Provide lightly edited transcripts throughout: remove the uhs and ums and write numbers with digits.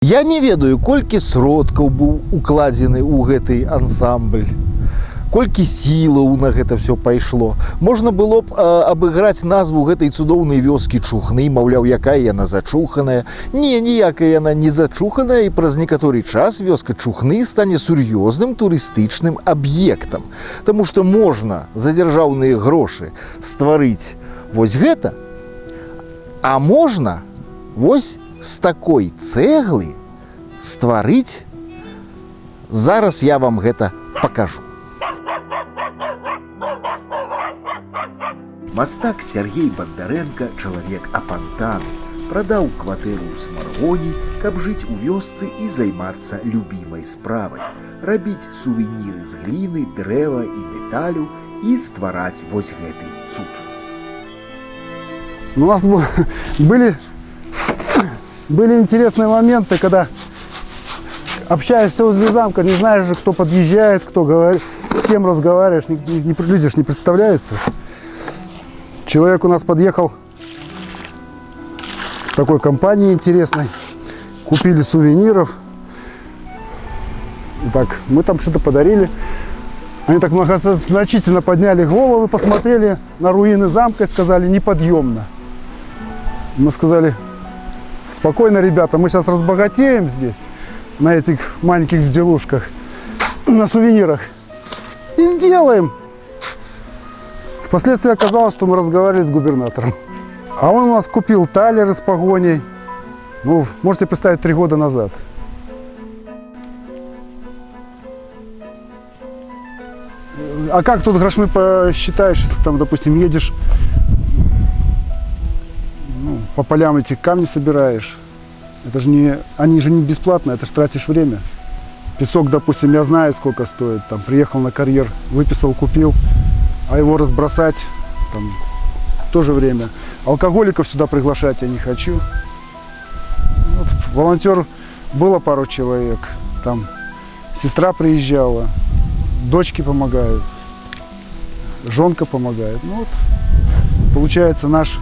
Я не ведаю, колькі сродкаў быў укладзены ў гэты ансамбль, колькі сілаў на гэта все пайшло. Можна было б абыграць назву гэтай цудоўнай вёскі Чухны, маўляў, якая яна зачуханая. Не, ніякая яна не зачуханая, і праз некаторы час вёска Чухны стане сур'ёзным турыстычным аб'ектам. Таму што можна за дзяржаўныя грошы стварыць вось гэта, а можна вось з такой цэглы стварыць. Зараз я вам гэта пакажу. Мастак Сергей Бандарэнка, чалавек апантаны, прадаў кватэру ў Смаргоні, каб жыць у вёсцы і займацца любімай справай, рабіць сувеніры з гліны, дрэва і металю і ствараць вось гэты цуд. У нас были интересные моменты, когда общаешься возле замка, не знаешь же, кто подъезжает, кто говорит, с кем разговариваешь, люди же не представляются. Человек у нас подъехал с такой компанией интересной, купили сувениров. Итак, мы там что-то подарили. Они так многозначительно подняли головы, посмотрели на руины замка и сказали: неподъемно. Мы сказали: спокойно, ребята, мы сейчас разбогатеем здесь, на этих маленьких безделушках, на сувенирах, и сделаем. Впоследствии оказалось, что мы разговаривали с губернатором. А он у нас купил талеры с погоней. Ну, можете представить, 3 года назад. А как тут грошми посчитаешь, если там, допустим, едешь, по полям эти камни собираешь? Это же не, они же не бесплатно, это же тратишь время. Песок, допустим, я знаю, сколько стоит. Там приехал на карьер, выписал, купил, а его разбросать там тоже время. Алкоголиков сюда приглашать я не хочу. Вот, волонтер было пару человек, там сестра приезжала, дочки помогают, жонка помогает. Ну вот, получается наш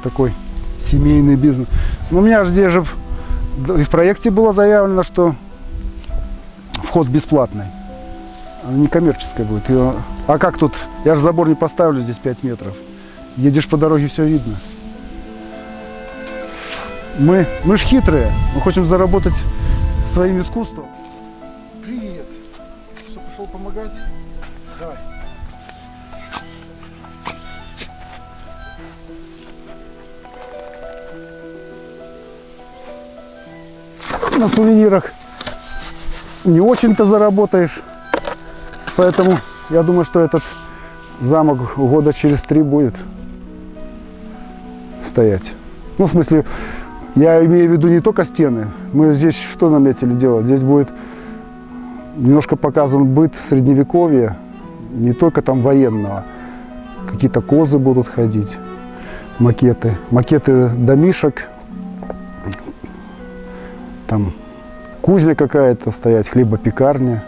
такой семейный бизнес. Но у меня же здесь же в проекте было заявлено, что вход бесплатный, не коммерческое будет. А как тут? Я же забор не поставлю, здесь 5 метров. Едешь по дороге, все видно. Мы ж хитрые, мы хотим заработать своим искусством. Привет. Что, пришел помогать? Давай. На сувенирах не очень-то заработаешь, поэтому я думаю, что этот замок года через 3 будет стоять. Ну, в смысле, я имею в виду не только стены. Мы здесь что наметили делать? Здесь будет немножко показан быт средневековья, не только там военного. Какие-то козы будут ходить, макеты домишек. Там кузня какая-то стоять, хлебопекарня.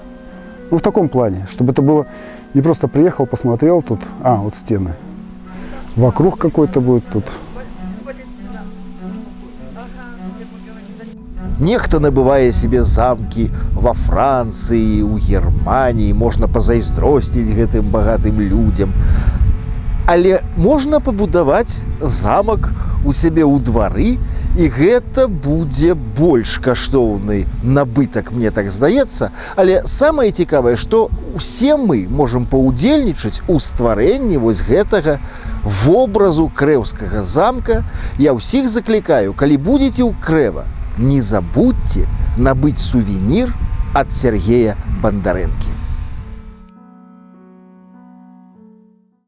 Ну, в таком плане, чтобы это было не просто приехал, посмотрел тут, вот стены. Вокруг какой-то будет тут. Нехта набывае себе замкі во Францыі, у Германіі, можна пазайздросціць гэтым багатым людзям. Але можна пабудаваць замак у сябе ў двары, і гэта будзе больш каштоўны набытак, мне так здаецца. Але самае цікавае, што усе мы можам паўдзельнічаць у стварэнні вось гэтага вобразу крэўскага замка. Я ўсіх заклікаю, калі будзеце ў Крэва, не забудьте набыць сувенір ад Сергея Бандарэнкі.